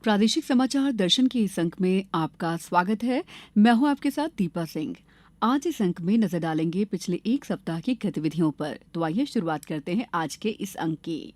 प्रादेशिक समाचार दर्शन के इस अंक में आपका स्वागत है। मैं हूं आपके साथ दीपा सिंह। आज इस अंक में नजर डालेंगे पिछले एक सप्ताह की गतिविधियों पर। तो आइए शुरुआत करते हैं आज के इस अंक की।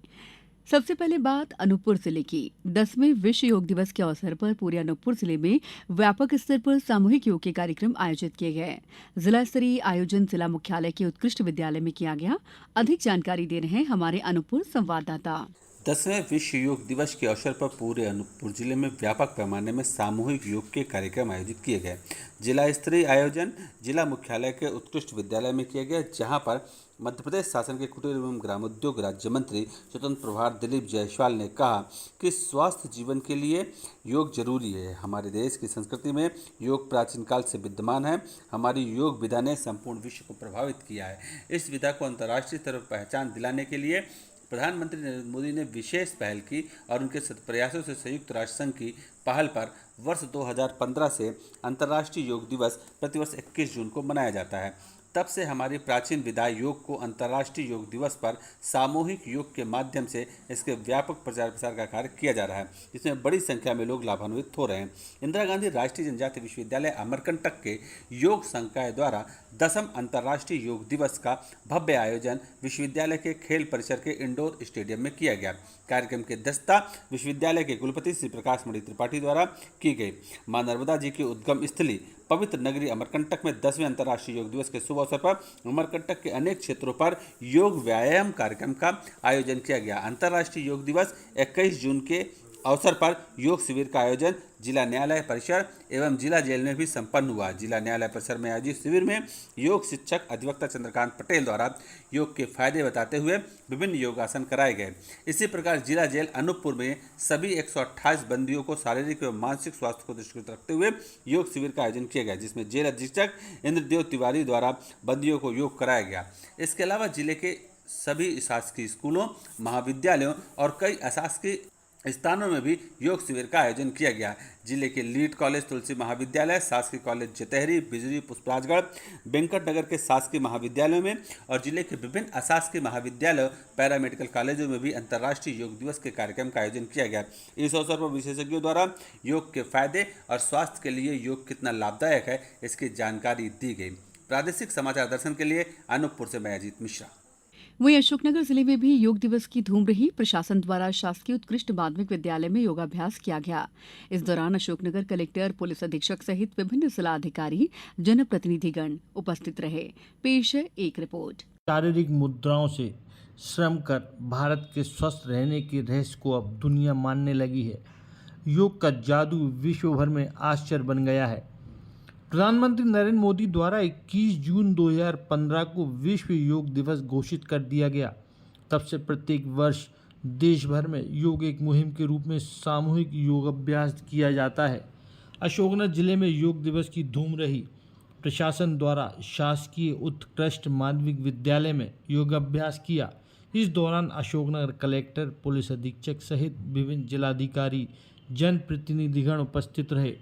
सबसे पहले बात अनूपपुर जिले की। 10वें विश्व योग दिवस के अवसर पर पूरे अनूपपुर जिले में व्यापक स्तर पर सामूहिक योग के कार्यक्रम आयोजित किए गए। जिला स्तरीय आयोजन जिला मुख्यालय के उत्कृष्ट विद्यालय में किया गया। अधिक जानकारी दे रहे हैं हमारे अनूपपुर संवाददाता। 10वें विश्व योग दिवस के अवसर पर पूरे अनूपपुर जिले में व्यापक पैमाने में सामूहिक योग के कार्यक्रम आयोजित किए गए। जिला स्तरीय आयोजन जिला मुख्यालय के उत्कृष्ट विद्यालय में किया गया, जहां पर मध्य प्रदेश शासन के कुटीर एवं ग्रामोद्योग राज्य मंत्री स्वतंत्र प्रभार दिलीप जायसवाल ने कहा कि स्वास्थ्य जीवन के लिए योग जरूरी है। हमारे देश की संस्कृति में योग प्राचीन काल से विद्यमान है। हमारी योग विधा ने संपूर्ण विश्व को प्रभावित किया है। इस विधा को अंतर्राष्ट्रीय स्तर पर पहचान दिलाने के लिए प्रधानमंत्री नरेंद्र मोदी ने विशेष पहल की और उनके प्रयासों से संयुक्त राष्ट्र संघ की पहल पर वर्ष 2015 से अंतर्राष्ट्रीय योग दिवस प्रतिवर्ष 21 जून को मनाया जाता है। तब से हमारी प्राचीन विधा योग को अंतर्राष्ट्रीय योग दिवस पर सामूहिक योग के माध्यम से इसके व्यापक प्रचार प्रसार का कार्य किया जा रहा है, जिसमें बड़ी संख्या में लोग लाभान्वित हो रहे हैं। इंदिरा गांधी राष्ट्रीय जनजातीय विश्वविद्यालय अमरकंटक के योग संकाय द्वारा 10वें अंतर्राष्ट्रीय योग दिवस का भव्य आयोजन विश्वविद्यालय के खेल परिसर के इंडोर स्टेडियम में किया गया। कार्यक्रम की अध्यक्षता विश्वविद्यालय के कुलपति श्री प्रकाश मणि त्रिपाठी द्वारा की गई। मां नर्मदा जी की उद्गम स्थली पवित्र नगरी अमरकंटक में 10वें अंतर्राष्ट्रीय योग दिवस के शुभ अवसर पर अमरकंटक के अनेक क्षेत्रों पर योग व्यायाम कार्यक्रम का आयोजन किया गया। अंतर्राष्ट्रीय योग दिवस 21 जून के अवसर पर योग शिविर का आयोजन जिला न्यायालय परिसर एवं जिला जेल में भी संपन्न हुआ। जिला न्यायालय परिसर में आयोजित शिविर में योग शिक्षक अधिवक्ता चंद्रकांत पटेल द्वारा योग के फायदे बताते हुए विभिन्न योगासन कराए गए। इसी प्रकार जिला जेल अनूपपुर में सभी 128 बंदियों को शारीरिक एवं मानसिक स्वास्थ्य को दृष्टिगत रखते हुए योग शिविर का आयोजन किया गया, जिसमें जेल अधीक्षक इंद्रदेव तिवारी द्वारा बंदियों को योग कराया गया। इसके अलावा जिले के सभी शासकीय स्कूलों, महाविद्यालयों और कई अशासकीय स्थानों में भी योग शिविर का आयोजन किया गया। जिले के लीड कॉलेज तुलसी महाविद्यालय, शासकीय कॉलेज जतेहरी, बिजरी पुष्पराजगढ़, वेंकट नगर के शासकीय महाविद्यालयों में और जिले के विभिन्न अशासकीय महाविद्यालयों, पैरामेडिकल कॉलेजों में भी अंतर्राष्ट्रीय योग दिवस के कार्यक्रम का आयोजन किया गया। इस अवसर पर विशेषज्ञों द्वारा योग के फायदे और स्वास्थ्य के लिए योग कितना लाभदायक है, इसकी जानकारी दी गई। प्रादेशिक समाचार दर्शन के लिए अनूपपुर से मैं अजीत मिश्रा। वहीं अशोकनगर जिले में भी योग दिवस की धूम रही। प्रशासन द्वारा शासकीय उत्कृष्ट माध्यमिक विद्यालय में योगाभ्यास किया गया। इस दौरान अशोकनगर कलेक्टर, पुलिस अधीक्षक सहित विभिन्न जिला अधिकारी, जनप्रतिनिधिगण उपस्थित रहे। पेश है एक रिपोर्ट। शारीरिक मुद्राओं से श्रम कर भारत के स्वस्थ रहने के रहस्य को अब दुनिया मानने लगी है। योग का जादू विश्व भर में आश्चर्य बन गया है। प्रधानमंत्री नरेंद्र मोदी द्वारा 21 जून 2015 को विश्व योग दिवस घोषित कर दिया गया। तब से प्रत्येक वर्ष देश भर में योग एक मुहिम के रूप में सामूहिक योगाभ्यास किया जाता है। अशोकनगर जिले में योग दिवस की धूम रही। प्रशासन द्वारा शासकीय उत्कृष्ट माध्यमिक विद्यालय में योगाभ्यास किया। इस दौरान अशोकनगर कलेक्टर, पुलिस अधीक्षक सहित विभिन्न जिलाधिकारी, जनप्रतिनिधिगण उपस्थित रहे।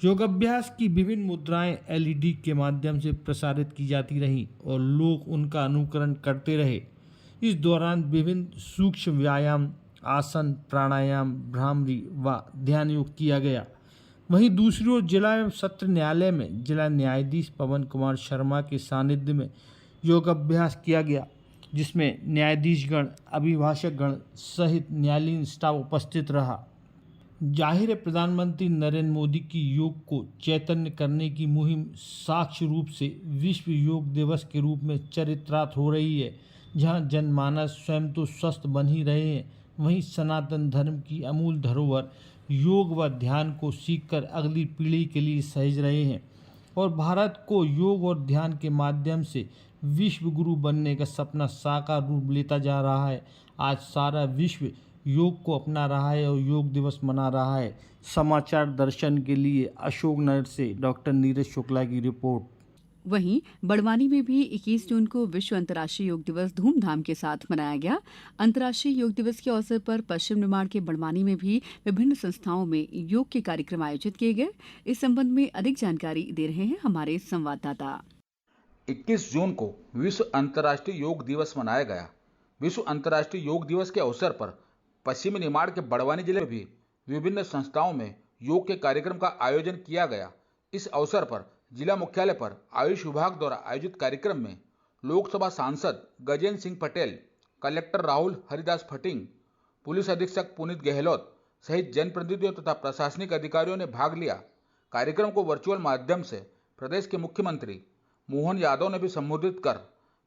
योगाभ्यास की विभिन्न मुद्राएं एलईडी के माध्यम से प्रसारित की जाती रहीं और लोग उनका अनुकरण करते रहे। इस दौरान विभिन्न सूक्ष्म व्यायाम, आसन, प्राणायाम, भ्रामरी व ध्यान योग किया गया। वहीं दूसरी ओर जिला एवं सत्र न्यायालय में जिला न्यायाधीश पवन कुमार शर्मा के सानिध्य में योगाभ्यास किया गया, जिसमें न्यायाधीशगण, अभिभाषकगण सहित न्यायालयीन स्टाफ उपस्थित रहा। जाहिर है प्रधानमंत्री नरेंद्र मोदी की योग को चैतन्य करने की मुहिम साक्ष्य रूप से विश्व योग दिवस के रूप में चरित्रार्थ हो रही है। जहां जनमानस स्वयं तो स्वस्थ बन ही रहे हैं, वहीं सनातन धर्म की अमूल धरोहर योग व ध्यान को सीखकर अगली पीढ़ी के लिए सहेज रहे हैं और भारत को योग और ध्यान के माध्यम से विश्व गुरु बनने का सपना साकार रूप लेता जा रहा है। आज सारा विश्व योग को अपना रहा है और योग दिवस मना रहा है। समाचार दर्शन के लिए अशोकनगर से डॉक्टर नीरज शुक्ला की रिपोर्ट। वहीं बड़वानी में भी 21 जून को विश्व अंतर्राष्ट्रीय योग दिवस धूमधाम के साथ मनाया गया। अंतर्राष्ट्रीय योग दिवस के अवसर पर पश्चिम निमाड़ के बड़वानी में भी विभिन्न संस्थाओं में योग के कार्यक्रम आयोजित किए गए। इस संबंध में अधिक जानकारी दे रहे हैं हमारे संवाददाता। 21 जून को विश्व अंतर्राष्ट्रीय योग दिवस मनाया गया। विश्व अंतर्राष्ट्रीय योग दिवस के अवसर पर पश्चिमी निमाड़ के बड़वानी जिले में भी विभिन्न संस्थाओं में योग के कार्यक्रम का आयोजन किया गया। इस अवसर पर जिला मुख्यालय पर आयुष विभाग द्वारा आयोजित कार्यक्रम में लोकसभा सांसद गजेंद्र सिंह पटेल, कलेक्टर राहुल हरिदास फटिंग, पुलिस अधीक्षक पुनीत गहलोत सहित जनप्रतिनिधियों तथा प्रशासनिक अधिकारियों ने भाग लिया। कार्यक्रम को वर्चुअल माध्यम से प्रदेश के मुख्यमंत्री मोहन यादव ने भी संबोधित कर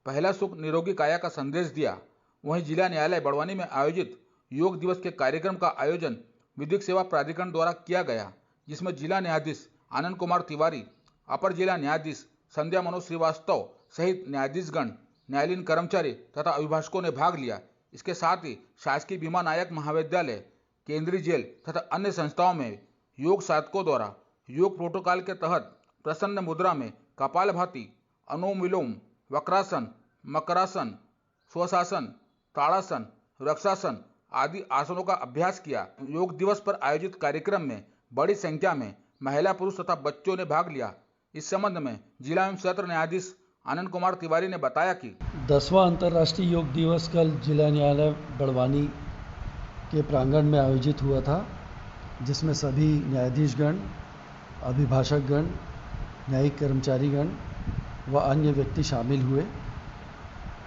पहला सुख निरोगी काया का संदेश दिया। वहीं जिला न्यायालय बड़वानी में आयोजित योग दिवस के कार्यक्रम का आयोजन विधिक सेवा प्राधिकरण द्वारा किया गया, जिसमें जिला न्यायाधीश आनंद कुमार तिवारी, अपर जिला न्यायाधीश संध्या मनोज श्रीवास्तव सहित न्यायाधीशगण, न्यायालयीन कर्मचारी तथा अभिभाषकों ने भाग लिया। इसके साथ ही शासकीय भीमा नायक महाविद्यालय, केंद्रीय जेल तथा अन्य संस्थाओं में योग साधकों द्वारा योग प्रोटोकॉल के तहत प्रसन्न मुद्रा में कपालभाति, अनुलोम विलोम, वक्रासन, मकरासन, स्वशासन, ताड़ासन, वृक्षासन आदि आसनों का अभ्यास किया। योग दिवस पर आयोजित कार्यक्रम में बड़ी संख्या में महिला, पुरुष तथा बच्चों ने भाग लिया। इस संबंध में जिला एवं सत्र न्यायाधीश आनंद कुमार तिवारी ने बताया कि 10वां अंतर्राष्ट्रीय योग दिवस कल जिला न्यायालय बड़वानी के प्रांगण में आयोजित हुआ था, जिसमें सभी न्यायाधीशगण, अभिभाषकगण, न्यायिक कर्मचारीगण व अन्य व्यक्ति शामिल हुए।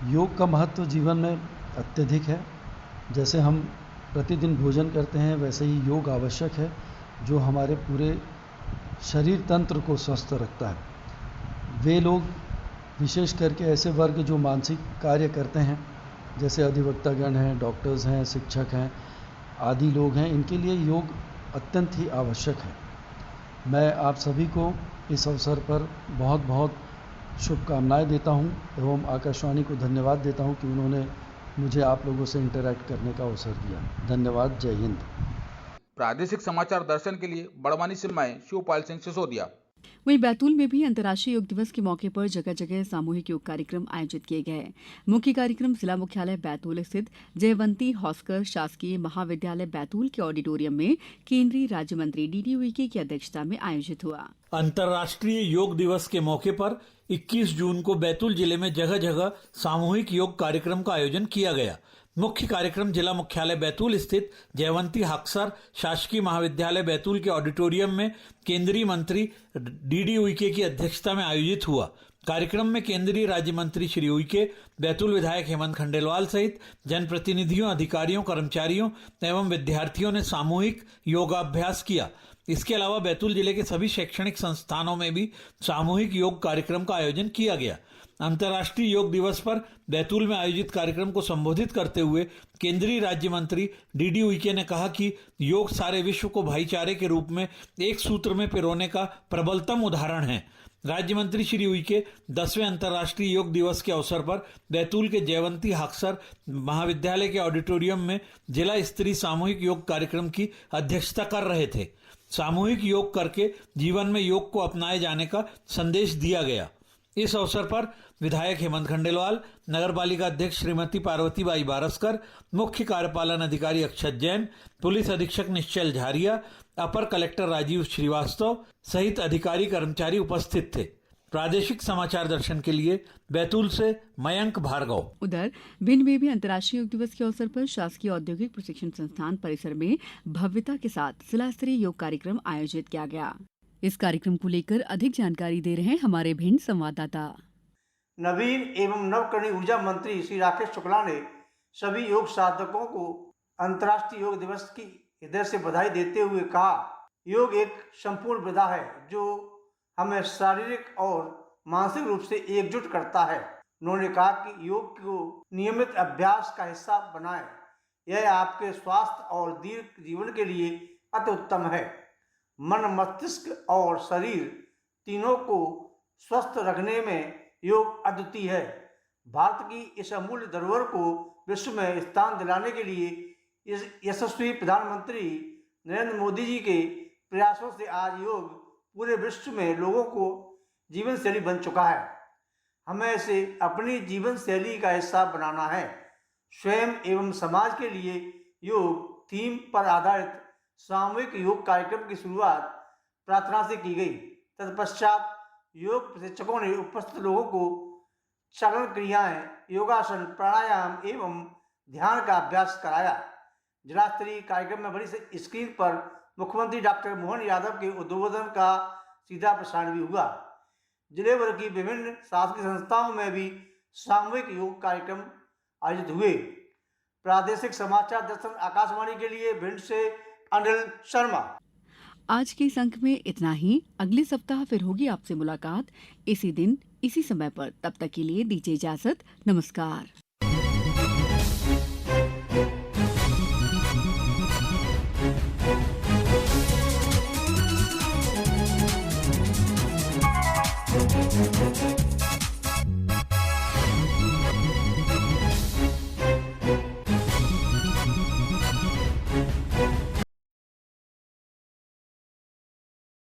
योग का महत्व जीवन में अत्यधिक है। जैसे हम प्रतिदिन भोजन करते हैं, वैसे ही योग आवश्यक है, जो हमारे पूरे शरीर तंत्र को स्वस्थ रखता है। वे लोग विशेष करके ऐसे वर्ग जो मानसिक कार्य करते हैं, जैसे अधिवक्तागण हैं, डॉक्टर्स हैं, शिक्षक हैं आदि लोग हैं, इनके लिए योग अत्यंत ही आवश्यक है। मैं आप सभी को इस अवसर पर बहुत बहुत शुभकामनाएं देता हूं एवं आकाशवाणी को धन्यवाद देता हूं कि उन्होंने मुझे आप लोगों से इंटरैक्ट करने का अवसर दिया। धन्यवाद। जय हिंद। प्रादेशिक समाचार दर्शन के लिए बड़वानी से मैं शिवपाल सिंह सिसोदिया। वहीं बैतूल में भी अंतर्राष्ट्रीय योग दिवस के मौके पर जगह जगह सामूहिक योग कार्यक्रम आयोजित किए गए। मुख्य कार्यक्रम जिला मुख्यालय बैतूल स्थित जयवंती हॉस्कर शासकीय महाविद्यालय बैतूल के ऑडिटोरियम में केंद्रीय राज्य मंत्री डीडी उइके की अध्यक्षता में आयोजित हुआ। अंतर्राष्ट्रीय योग दिवस के मौके पर 21 जून को बैतूल जिले में जगह जगह सामूहिक योग कार्यक्रम का आयोजन किया गया। मुख्य कार्यक्रम जिला मुख्यालय बैतूल स्थित जयवंती हक्सर शासकीय महाविद्यालय बैतूल के ऑडिटोरियम में केंद्रीय मंत्री डीडी उइके की अध्यक्षता में आयोजित हुआ। कार्यक्रम में केंद्रीय राज्य मंत्री श्री उइके, बैतूल विधायक हेमंत खंडेलवाल सहित जनप्रतिनिधियों, अधिकारियों, कर्मचारियों एवं विद्यार्थियों ने सामूहिक योगाभ्यास किया। इसके अलावा बैतूल जिले के सभी शैक्षणिक संस्थानों में भी सामूहिक योग कार्यक्रम का आयोजन किया गया। अंतर्राष्ट्रीय योग दिवस पर बैतूल में आयोजित कार्यक्रम को संबोधित करते हुए केंद्रीय राज्य मंत्री डीडी उइके ने कहा कि योग सारे विश्व को भाईचारे के रूप में एक सूत्र में पिरोने का प्रबलतम उदाहरण है। राज्य मंत्री श्री उइके 10वें अंतर्राष्ट्रीय योग दिवस के अवसर पर बैतूल के जयवंती हक्सर महाविद्यालय के ऑडिटोरियम में जिला स्तरीय सामूहिक योग कार्यक्रम की अध्यक्षता कर रहे थे। सामूहिक योग करके जीवन में योग को अपनाए जाने का संदेश दिया गया। इस अवसर पर विधायक हेमंत खंडेलवाल, नगरपालिका अध्यक्ष श्रीमती पार्वतीबाई बारस्कर, मुख्य कार्यपालन अधिकारी अक्षत जैन, पुलिस अधीक्षक निश्चल झारिया, अपर कलेक्टर राजीव श्रीवास्तव सहित अधिकारी कर्मचारी उपस्थित थे। प्रादेशिक समाचार दर्शन के लिए बैतूल से मयंक भार्गव। उधर भिंड में भी अंतर्राष्ट्रीय योग दिवस के अवसर पर शासकीय औद्योगिक प्रशिक्षण संस्थान परिसर में भव्यता के साथ जिला स्तरीय योग कार्यक्रम आयोजित किया गया। इस कार्यक्रम को लेकर अधिक जानकारी दे रहे हैं हमारे भिंड संवाददाता। नवीन एवं नवकरणीय ऊर्जा मंत्री श्री राकेश शुक्ला ने सभी योग साधकों को अंतर्राष्ट्रीय योग दिवस की हृदय से बधाई देते हुए कहा, योग एक संपूर्ण विधा है जो हमें शारीरिक और मानसिक रूप से एकजुट करता है। उन्होंने कहा कि योग को नियमित अभ्यास का हिस्सा बनाएं। यह आपके स्वास्थ्य और दीर्घ जीवन के लिए अति उत्तम है। मन, मस्तिष्क और शरीर तीनों को स्वस्थ रखने में योग अद्वितीय है। भारत की इस अमूल्य धरोहर को विश्व में स्थान दिलाने के लिए इस यशस्वी प्रधानमंत्री नरेंद्र मोदी जी के प्रयासों से आज योग पूरे विश्व में लोगों को जीवन शैली बन चुका है। हमें इसे अपनी जीवन शैली का हिस्सा बनाना है। स्वयं एवं समाज के लिए योग थीम पर आधारित सामूहिक योग कार्यक्रम की शुरुआत प्रार्थना से की गई। तत्पश्चात योग प्रशिक्षकों ने उपस्थित लोगों को चलन क्रियाएं, योगासन, प्राणायाम एवं ध्यान का अभ्यास कराया। जिला स्तरीय कार्यक्रम में बड़ी स्क्रीन पर मुख्यमंत्री डॉक्टर मोहन यादव के उद्बोधन का सीधा प्रसारण भी हुआ। जिले भर की विभिन्न शासकीय संस्थाओं में भी सामूहिक योग कार्यक्रम आयोजित हुए। प्रादेशिक समाचार दर्शन आकाशवाणी के लिए भिंड से अनिल शर्मा। आज के इस अंक में इतना ही। अगले सप्ताह फिर होगी आपसे मुलाकात इसी दिन इसी समय पर। तब तक के लिए दीजिए इजाजत। नमस्कार।